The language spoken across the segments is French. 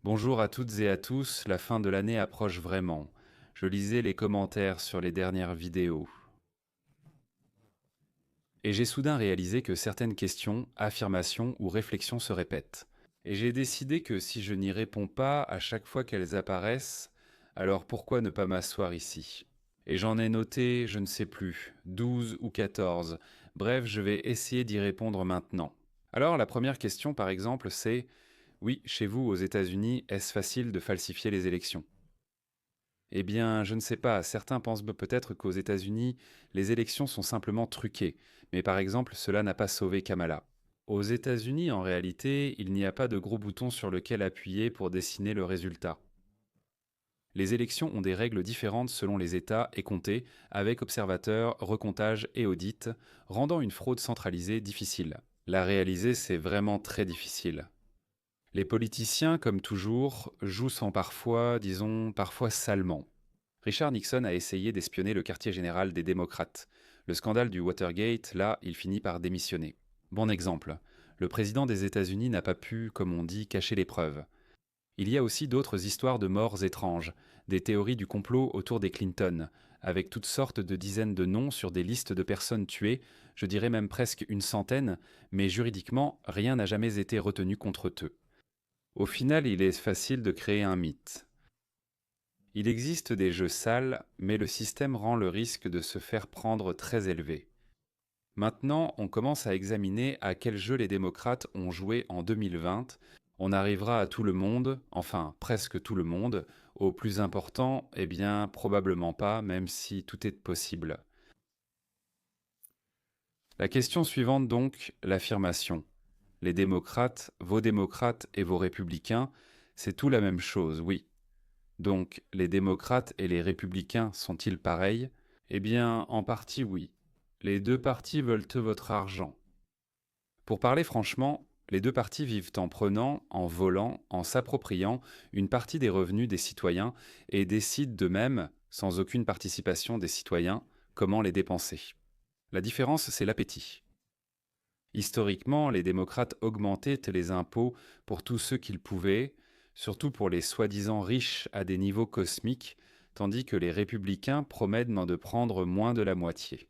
Bonjour à toutes et à tous, la fin de l'année approche vraiment. Je lisais les commentaires sur les dernières vidéos. Et j'ai soudain réalisé que certaines questions, affirmations ou réflexions se répètent. Et j'ai décidé que si je n'y réponds pas à chaque fois qu'elles apparaissent, alors pourquoi ne pas m'asseoir ici? Et j'en ai noté, je ne sais plus, 12 ou 14. Bref, je vais essayer d'y répondre maintenant. Alors la première question par exemple c'est: oui, chez vous aux États-Unis, est-ce facile de falsifier les élections? Eh bien, je ne sais pas, certains pensent peut-être qu'aux États-Unis, les élections sont simplement truquées, mais par exemple, cela n'a pas sauvé Kamala. Aux États-Unis, en réalité, il n'y a pas de gros bouton sur lequel appuyer pour dessiner le résultat. Les élections ont des règles différentes selon les États et comtés, avec observateurs, recomptage et audit, rendant une fraude centralisée difficile. La réaliser, c'est vraiment très difficile. Les politiciens, comme toujours, jouent sans parfois, disons, parfois salement. Richard Nixon a essayé d'espionner le quartier général des démocrates. Le scandale du Watergate, là, il finit par démissionner. Bon exemple, le président des États-Unis n'a pas pu, comme on dit, cacher les preuves. Il y a aussi d'autres histoires de morts étranges, des théories du complot autour des Clinton, avec toutes sortes de dizaines de noms sur des listes de personnes tuées, je dirais même presque une centaine, mais juridiquement, rien n'a jamais été retenu contre eux. Au final, il est facile de créer un mythe. Il existe des jeux sales, mais le système rend le risque de se faire prendre très élevé. Maintenant, on commence à examiner à quel jeu les démocrates ont joué en 2020. On arrivera à tout le monde, enfin presque tout le monde. Au plus important, eh bien probablement pas, même si tout est possible. La question suivante donc, l'affirmation. Les démocrates et vos républicains, c'est tout la même chose, oui. Donc, les démocrates et les républicains sont-ils pareils? Eh bien, en partie oui. Les deux partis veulent votre argent. Pour parler franchement, les deux partis vivent en prenant, en volant, en s'appropriant une partie des revenus des citoyens et décident d'eux-mêmes, sans aucune participation des citoyens, comment les dépenser. La différence, c'est l'appétit. Historiquement, les démocrates augmentaient les impôts pour tous ceux qu'ils pouvaient, surtout pour les soi-disant riches à des niveaux cosmiques, tandis que les républicains promettent d'en de prendre moins de la moitié.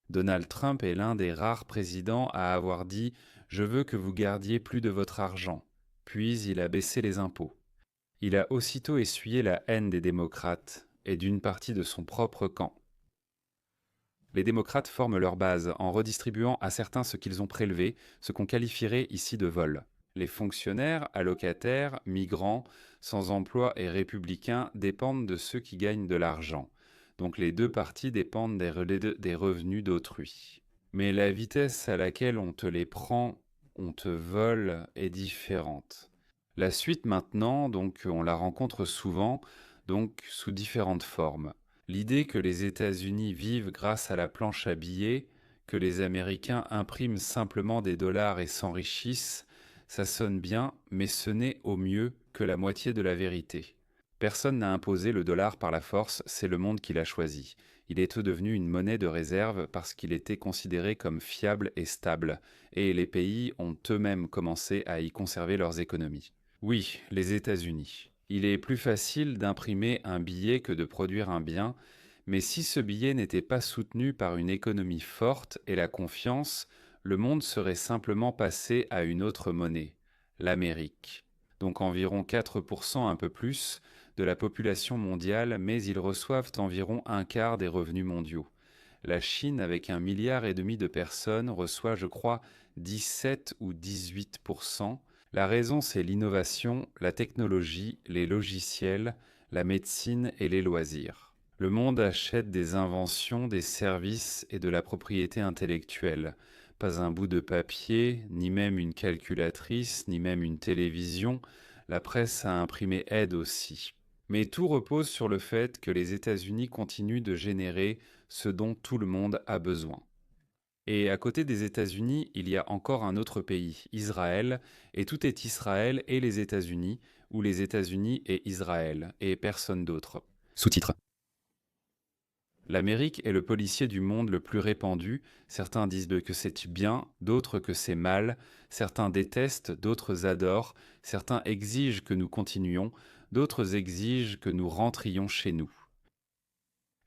Donald Trump est l'un des rares présidents à avoir dit «Je veux que vous gardiez plus de votre argent». Puis il a baissé les impôts. Il a aussitôt essuyé la haine des démocrates et d'une partie de son propre camp. Les démocrates forment leur base en redistribuant à certains ce qu'ils ont prélevé, ce qu'on qualifierait ici de vol. Les fonctionnaires, allocataires, migrants, sans emploi et républicains dépendent de ceux qui gagnent de l'argent. Donc les deux parties dépendent des revenus d'autrui. Mais la vitesse à laquelle on te les prend, on te vole, est différente. La suite maintenant, donc on la rencontre souvent, donc sous différentes formes. L'idée que les États-Unis vivent grâce à la planche à billets, que les Américains impriment simplement des dollars et s'enrichissent, ça sonne bien, mais ce n'est au mieux que la moitié de la vérité. Personne n'a imposé le dollar par la force, c'est le monde qui l'a choisi. Il est devenu une monnaie de réserve parce qu'il était considéré comme fiable et stable, et les pays ont eux-mêmes commencé à y conserver leurs économies. Oui, les États-Unis. Il est plus facile d'imprimer un billet que de produire un bien, mais si ce billet n'était pas soutenu par une économie forte et la confiance, le monde serait simplement passé à une autre monnaie, l'Amérique. Donc environ 4%, un peu plus, de la population mondiale, mais ils reçoivent environ un quart des revenus mondiaux. La Chine, avec 1,5 milliard de personnes, reçoit, je crois, 17 ou 18%. La raison, c'est l'innovation, la technologie, les logiciels, la médecine et les loisirs. Le monde achète des inventions, des services et de la propriété intellectuelle. Pas un bout de papier, ni même une calculatrice, ni même une télévision. La presse à imprimer aide aussi. Mais tout repose sur le fait que les États-Unis continuent de générer ce dont tout le monde a besoin. Et à côté des États-Unis, il y a encore un autre pays, Israël, et tout est Israël et les États-Unis, ou les États-Unis et Israël, et personne d'autre. Sous-titres. L'Amérique est le policier du monde le plus répandu. Certains disent que c'est bien, d'autres que c'est mal. Certains détestent, d'autres adorent. Certains exigent que nous continuions, d'autres exigent que nous rentrions chez nous.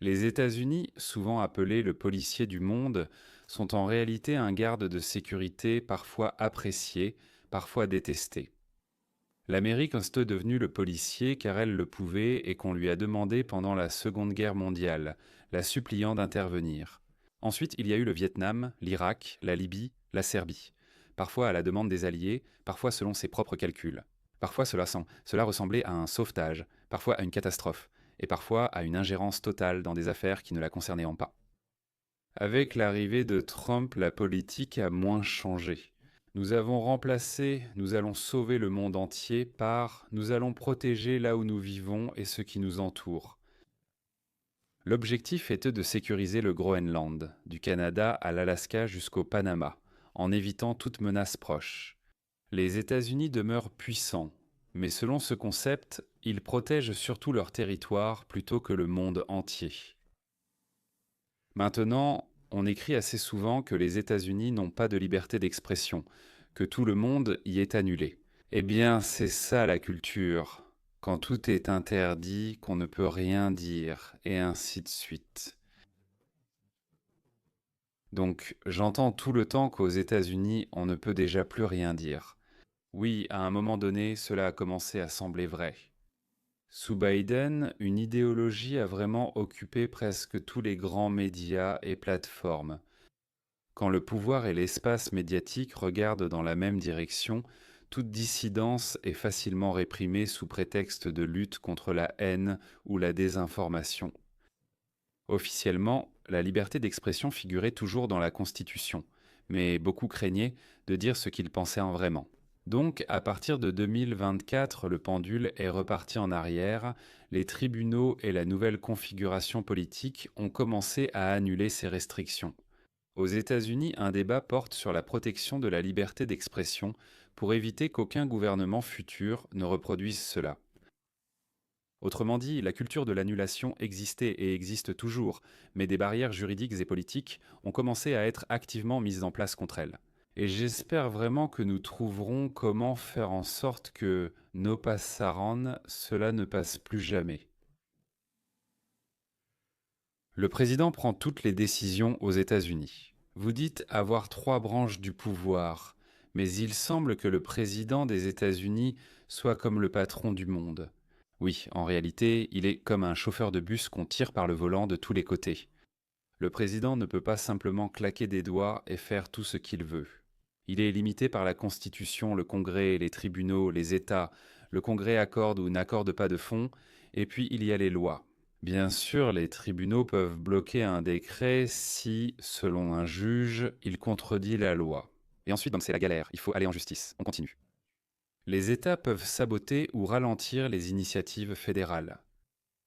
Les États-Unis, souvent appelés le policier du monde, sont en réalité un garde de sécurité parfois apprécié, parfois détesté. L'Amérique est devenue le policier car elle le pouvait et qu'on lui a demandé pendant la Seconde Guerre mondiale, la suppliant d'intervenir. Ensuite, il y a eu le Vietnam, l'Irak, la Libye, la Serbie. Parfois à la demande des Alliés, parfois selon ses propres calculs. Parfois cela ressemblait à un sauvetage, parfois à une catastrophe, et parfois à une ingérence totale dans des affaires qui ne la concernaient pas. Avec l'arrivée de Trump, la politique a moins changé. Nous avons remplacé « nous allons sauver le monde entier » par « nous allons protéger là où nous vivons et ce qui nous entoure ». L'objectif était de sécuriser le Groenland, du Canada à l'Alaska jusqu'au Panama, en évitant toute menace proche. Les États-Unis demeurent puissants, mais selon ce concept, ils protègent surtout leur territoire plutôt que le monde entier. Maintenant, on écrit assez souvent que les États-Unis n'ont pas de liberté d'expression, que tout le monde y est annulé. Eh bien, c'est ça la culture, quand tout est interdit, qu'on ne peut rien dire, et ainsi de suite. Donc, j'entends tout le temps qu'aux États-Unis, on ne peut déjà plus rien dire. Oui, à un moment donné, cela a commencé à sembler vrai. Sous Biden, une idéologie a vraiment occupé presque tous les grands médias et plateformes. Quand le pouvoir et l'espace médiatique regardent dans la même direction, toute dissidence est facilement réprimée sous prétexte de lutte contre la haine ou la désinformation. Officiellement, la liberté d'expression figurait toujours dans la Constitution, mais beaucoup craignaient de dire ce qu'ils pensaient en vraiment. Donc, à partir de 2024, le pendule est reparti en arrière, les tribunaux et la nouvelle configuration politique ont commencé à annuler ces restrictions. Aux États-Unis, un débat porte sur la protection de la liberté d'expression pour éviter qu'aucun gouvernement futur ne reproduise cela. Autrement dit, la culture de l'annulation existait et existe toujours, mais des barrières juridiques et politiques ont commencé à être activement mises en place contre elle. Et j'espère vraiment que nous trouverons comment faire en sorte que no passaran, cela ne passe plus jamais. Le président prend toutes les décisions aux États-Unis. Vous dites avoir 3 branches du pouvoir, mais il semble que le président des États-Unis soit comme le patron du monde. Oui, en réalité, il est comme un chauffeur de bus qu'on tire par le volant de tous les côtés. Le président ne peut pas simplement claquer des doigts et faire tout ce qu'il veut. Il est limité par la Constitution, le Congrès, les tribunaux, les États. Le Congrès accorde ou n'accorde pas de fonds, et puis il y a les lois. Bien sûr, les tribunaux peuvent bloquer un décret si, selon un juge, il contredit la loi. Et ensuite, c'est la galère, il faut aller en justice. On continue. Les États peuvent saboter ou ralentir les initiatives fédérales.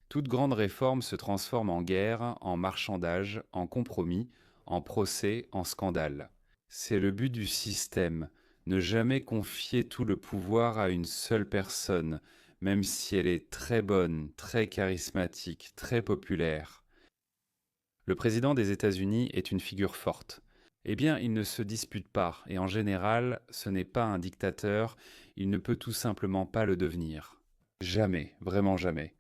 Toute grande réforme se transforme en guerre, en marchandage, en compromis, en procès, en scandale. C'est le but du système, ne jamais confier tout le pouvoir à une seule personne, même si elle est très bonne, très charismatique, très populaire. Le président des États-Unis est une figure forte. Eh bien, il ne se dispute pas, et en général, ce n'est pas un dictateur, il ne peut tout simplement pas le devenir. Jamais, vraiment jamais.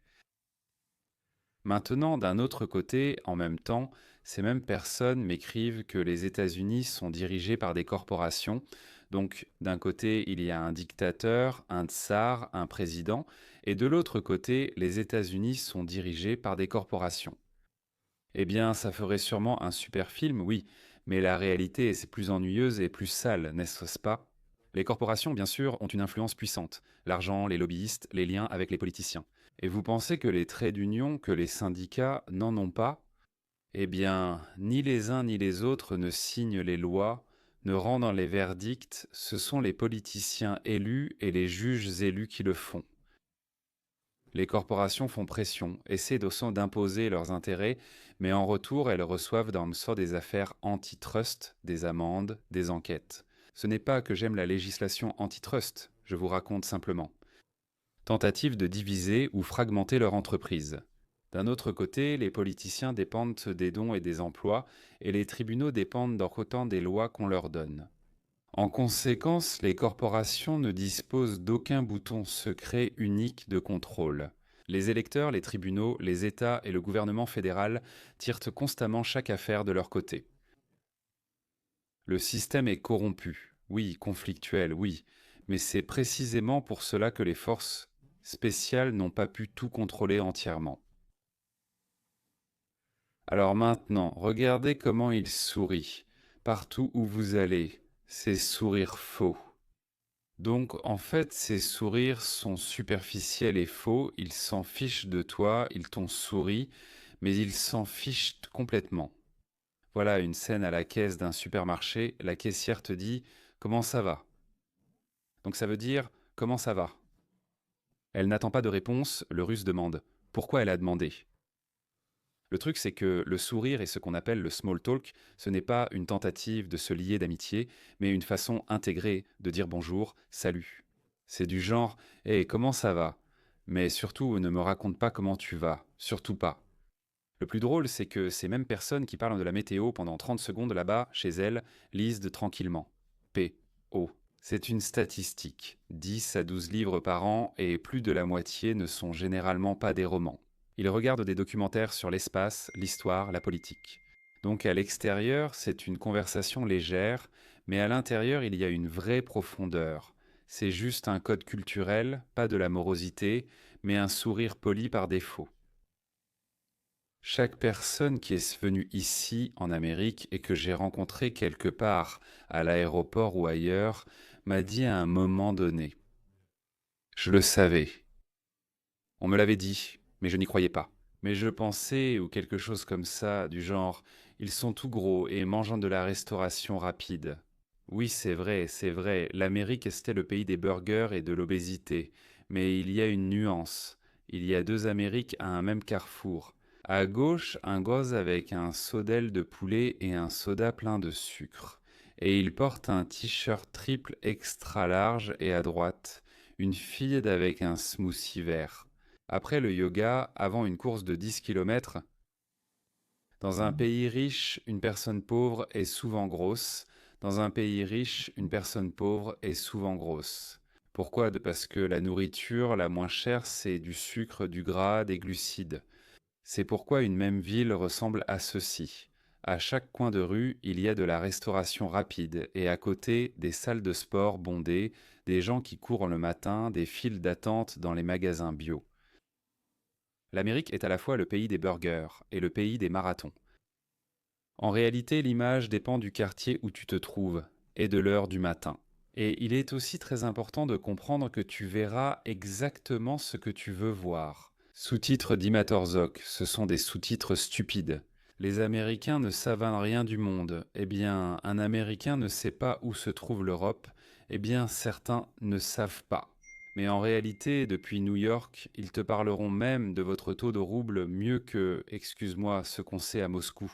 Maintenant, d'un autre côté, en même temps, ces mêmes personnes m'écrivent que les États-Unis sont dirigés par des corporations. Donc, d'un côté, il y a un dictateur, un tsar, un président, et de l'autre côté, les États-Unis sont dirigés par des corporations. Eh bien, ça ferait sûrement un super film, oui, mais la réalité est plus ennuyeuse et plus sale, n'est-ce pas? Les corporations, bien sûr, ont une influence puissante. L'argent, les lobbyistes, les liens avec les politiciens. Et vous pensez que les traits d'union, que les syndicats n'en ont pas? Eh bien, ni les uns ni les autres ne signent les lois, ne rendent les verdicts, ce sont les politiciens élus et les juges élus qui le font. Les corporations font pression, essaient d'imposer leurs intérêts, mais en retour, elles reçoivent dans le sort des affaires antitrust, des amendes, des enquêtes. Ce n'est pas que j'aime la législation antitrust, je vous raconte simplement. Tentative de diviser ou fragmenter leur entreprise. D'un autre côté, les politiciens dépendent des dons et des emplois, et les tribunaux dépendent autant des lois qu'on leur donne. En conséquence, les corporations ne disposent d'aucun bouton secret unique de contrôle. Les électeurs, les tribunaux, les États et le gouvernement fédéral tirent constamment chaque affaire de leur côté. Le système est corrompu, oui, conflictuel, oui, mais c'est précisément pour cela que les forces spéciales n'ont pas pu tout contrôler entièrement. Alors maintenant, regardez comment il sourit. Partout où vous allez, ces sourires faux. Donc en fait, ces sourires sont superficiels et faux, ils s'en fichent de toi, ils t'ont souri, mais ils s'en fichent complètement. Voilà une scène à la caisse d'un supermarché, la caissière te dit « Comment ça va ?» Donc ça veut dire « Comment ça va ?» Elle n'attend pas de réponse, le Russe demande « Pourquoi elle a demandé ?» Le truc, c'est que le sourire et ce qu'on appelle le small talk, ce n'est pas une tentative de se lier d'amitié, mais une façon intégrée de dire bonjour, salut. C'est du genre Hé, comment ça va? Mais surtout, ne me raconte pas comment tu vas, surtout pas. Le plus drôle, c'est que ces mêmes personnes qui parlent de la météo pendant 30 secondes là-bas, chez elles, lisent tranquillement. P.O. C'est une statistique. 10 à 12 livres par an et plus de la moitié ne sont généralement pas des romans. Ils regardent des documentaires sur l'espace, l'histoire, la politique. Donc à l'extérieur, c'est une conversation légère, mais à l'intérieur, il y a une vraie profondeur. C'est juste un code culturel, pas de la morosité, mais un sourire poli par défaut. Chaque personne qui est venue ici, en Amérique, et que j'ai rencontrée quelque part, à l'aéroport ou ailleurs, m'a dit à un moment donné. Je le savais. On me l'avait dit, mais je n'y croyais pas. Mais je pensais, ou quelque chose comme ça, du genre, ils sont tout gros et mangeant de la restauration rapide. Oui, c'est vrai, l'Amérique c'était le pays des burgers et de l'obésité. Mais il y a une nuance. Il y a deux Amériques à un même carrefour. À gauche, un gosse avec un sodel de poulet et un soda plein de sucre. Et il porte un t-shirt triple extra large et à droite, une fille avec un smoothie vert. Après le yoga, avant une course de 10 km, dans un pays riche, une personne pauvre est souvent grosse. Dans un pays riche, une personne pauvre est souvent grosse. Pourquoi? Parce que la nourriture la moins chère, c'est du sucre, du gras, des glucides. C'est pourquoi une même ville ressemble à ceci. À chaque coin de rue, il y a de la restauration rapide et à côté, des salles de sport bondées, des gens qui courent le matin, des files d'attente dans les magasins bio. L'Amérique est à la fois le pays des burgers et le pays des marathons. En réalité, l'image dépend du quartier où tu te trouves et de l'heure du matin. Et il est aussi très important de comprendre que tu verras exactement ce que tu veux voir. Sous-titres d'Imatorzok, ce sont des sous-titres stupides. Les Américains ne savent rien du monde. Eh bien, un Américain ne sait pas où se trouve l'Europe. Eh bien, certains ne savent pas. Mais en réalité, depuis New York, ils te parleront même de votre taux de rouble mieux que, excuse-moi, ce qu'on sait à Moscou.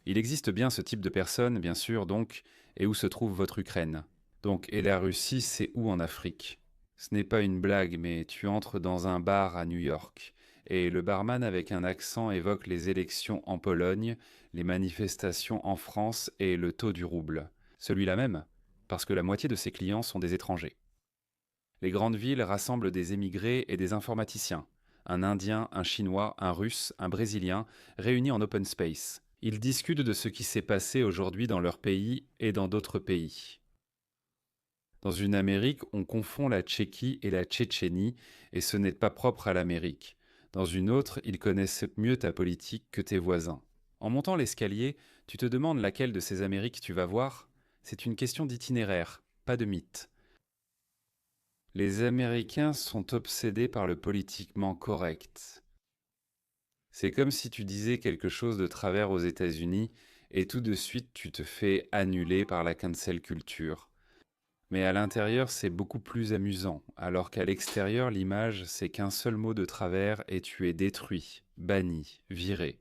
Il existe bien ce type de personnes, bien sûr, donc, et où se trouve votre Ukraine. Donc, et la Russie, c'est où en Afrique? Ce n'est pas une blague, mais tu entres dans un bar à New York, et le barman avec un accent évoque les élections en Pologne, les manifestations en France et le taux du rouble. Celui-là même, parce que la moitié de ses clients sont des étrangers. Les grandes villes rassemblent des émigrés et des informaticiens. Un Indien, un Chinois, un Russe, un Brésilien, réunis en open space. Ils discutent de ce qui s'est passé aujourd'hui dans leur pays et dans d'autres pays. Dans une Amérique, on confond la Tchéquie et la Tchétchénie, et ce n'est pas propre à l'Amérique. Dans une autre, ils connaissent mieux ta politique que tes voisins. En montant l'escalier, tu te demandes laquelle de ces Amériques tu vas voir? C'est une question d'itinéraire, pas de mythe. Les Américains sont obsédés par le politiquement correct. C'est comme si tu disais quelque chose de travers aux États-Unis et tout de suite tu te fais annuler par la cancel culture. Mais à l'intérieur, c'est beaucoup plus amusant, alors qu'à l'extérieur, l'image, c'est qu'un seul mot de travers et tu es détruit, banni, viré.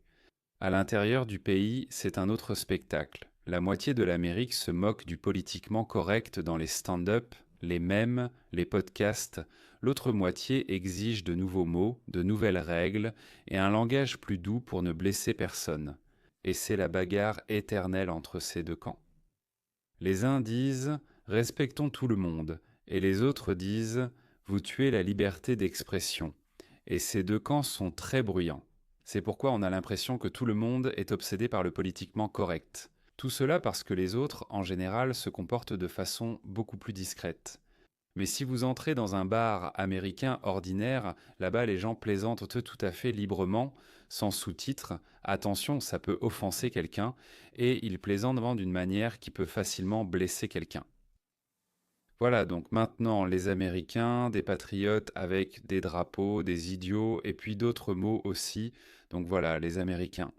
À l'intérieur du pays, c'est un autre spectacle. La moitié de l'Amérique se moque du politiquement correct dans les stand-up, les mèmes, les podcasts. L'autre moitié exige de nouveaux mots, de nouvelles règles et un langage plus doux pour ne blesser personne. Et c'est la bagarre éternelle entre ces deux camps. Les uns disent « respectons tout le monde » et les autres disent « vous tuez la liberté d'expression ». Et ces deux camps sont très bruyants. C'est pourquoi on a l'impression que tout le monde est obsédé par le politiquement correct. Tout cela parce que les autres, en général, se comportent de façon beaucoup plus discrète. Mais si vous entrez dans un bar américain ordinaire, là-bas les gens plaisantent tout à fait librement, sans sous-titres. Attention, ça peut offenser quelqu'un, et ils plaisantent d'une manière qui peut facilement blesser quelqu'un. Voilà, donc maintenant les Américains, des patriotes avec des drapeaux, des idiots, et puis d'autres mots aussi. Donc voilà, les Américains.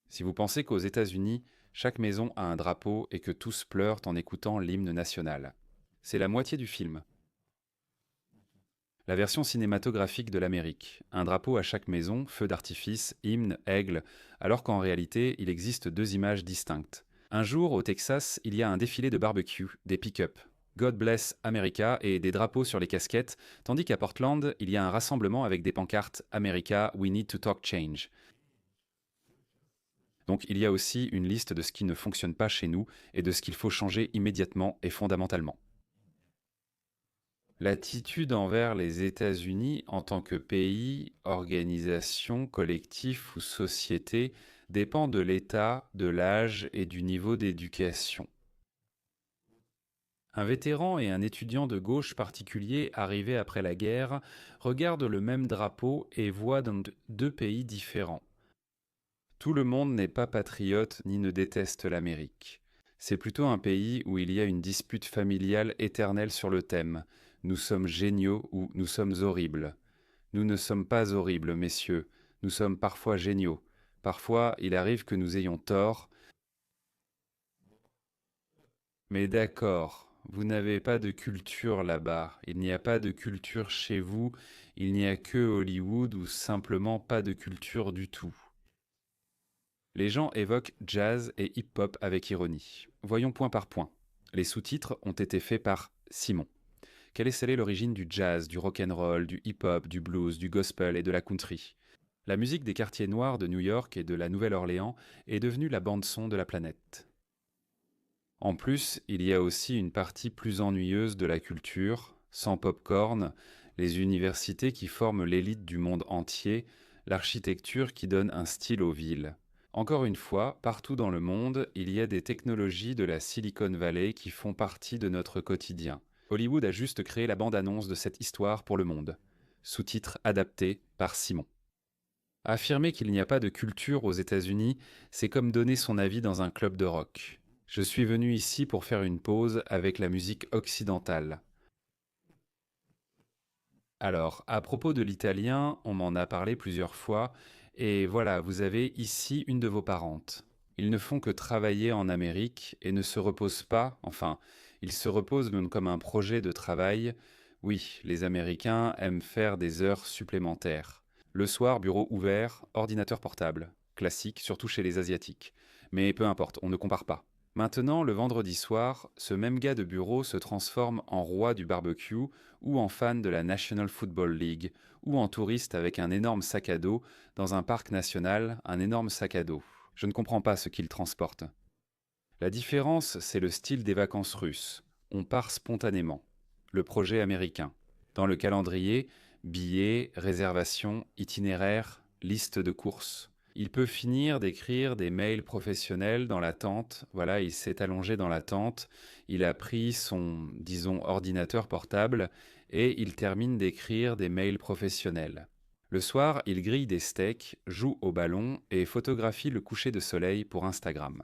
Si vous pensez qu'aux États-Unis, chaque maison a un drapeau et que tous pleurent en écoutant l'hymne national. C'est la moitié du film. La version cinématographique de l'Amérique. Un drapeau à chaque maison, feu d'artifice, hymne, aigle, alors qu'en réalité, il existe deux images distinctes. Un jour, au Texas, il y a un défilé de barbecue, des pick-up. God bless America et des drapeaux sur les casquettes, tandis qu'à Portland, il y a un rassemblement avec des pancartes America, we need to talk change. Donc il y a aussi une liste de ce qui ne fonctionne pas chez nous et de ce qu'il faut changer immédiatement et fondamentalement. L'attitude envers les États-Unis en tant que pays, organisation, collectif ou société dépend de l'état, de l'âge et du niveau d'éducation. Un vétéran et un étudiant de gauche particulier arrivés après la guerre regardent le même drapeau et voient dans deux pays différents. Tout le monde n'est pas patriote ni ne déteste l'Amérique. C'est plutôt un pays où il y a une dispute familiale éternelle sur le thème « Nous sommes géniaux » ou « Nous sommes horribles ». Nous ne sommes pas horribles, messieurs, nous sommes parfois géniaux. Parfois, il arrive que nous ayons tort. Mais d'accord, vous n'avez pas de culture là-bas, il n'y a pas de culture chez vous, il n'y a que Hollywood ou simplement pas de culture du tout. Les gens évoquent jazz et hip-hop avec ironie. Voyons point par point. Les sous-titres ont été faits par Simon. Quelle est l'origine du jazz, du rock'n'roll, du hip-hop, du blues, du gospel et de la country? La musique des quartiers noirs de New York et de la Nouvelle-Orléans est devenue la bande-son de la planète. En plus, il y a aussi une partie plus ennuyeuse de la culture, sans pop-corn, les universités qui forment l'élite du monde entier, l'architecture qui donne un style aux villes. Encore une fois, partout dans le monde, il y a des technologies de la Silicon Valley qui font partie de notre quotidien. Hollywood a juste créé la bande-annonce de cette histoire pour le monde. Sous-titre adapté par Simon. Affirmer qu'il n'y a pas de culture aux États-Unis, c'est comme donner son avis dans un club de rock. Je suis venu ici pour faire une pause avec la musique occidentale. Alors, à propos de l'italien, on m'en a parlé plusieurs fois, et voilà, vous avez ici une de vos parentes. Ils ne font que travailler en Amérique et ne se reposent pas, enfin, ils se reposent même comme un projet de travail. Oui, les Américains aiment faire des heures supplémentaires. Le soir, bureau ouvert, ordinateur portable. Classique, surtout chez les Asiatiques. Mais peu importe, on ne compare pas. Maintenant, le vendredi soir, ce même gars de bureau se transforme en roi du barbecue ou en fan de la National Football League ou en touriste avec un énorme sac à dos dans un parc national, un énorme sac à dos. Je ne comprends pas ce qu'il transporte. La différence, c'est le style des vacances russes. On part spontanément. Le projet américain. Dans le calendrier, billets, réservations, itinéraires, liste de courses. Il peut finir d'écrire des mails professionnels dans la tente. Voilà, il s'est allongé dans la tente, il a pris son, disons, ordinateur portable et il termine d'écrire des mails professionnels. Le soir, il grille des steaks, joue au ballon et photographie le coucher de soleil pour Instagram.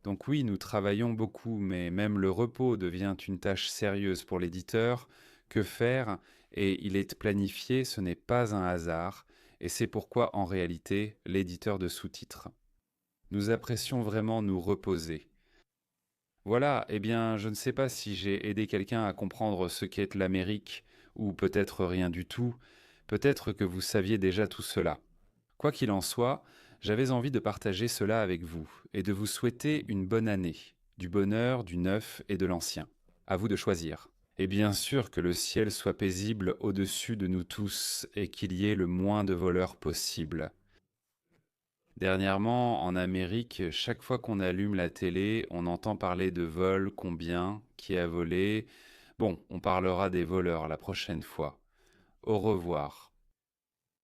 Donc oui, nous travaillons beaucoup, mais même le repos devient une tâche sérieuse pour l'éditeur. Que faire? Et il est planifié, ce n'est pas un hasard, et c'est pourquoi en réalité, l'éditeur de sous-titres. Nous apprécions vraiment nous reposer. Voilà, eh bien, je ne sais pas si j'ai aidé quelqu'un à comprendre ce qu'est l'Amérique, ou peut-être rien du tout, peut-être que vous saviez déjà tout cela. Quoi qu'il en soit, j'avais envie de partager cela avec vous et de vous souhaiter une bonne année, du bonheur, du neuf et de l'ancien. À vous de choisir. Et bien sûr que le ciel soit paisible au-dessus de nous tous et qu'il y ait le moins de voleurs possible. Dernièrement, en Amérique, chaque fois qu'on allume la télé, on entend parler de vol, combien, qui a volé. Bon, on parlera des voleurs la prochaine fois. Au revoir.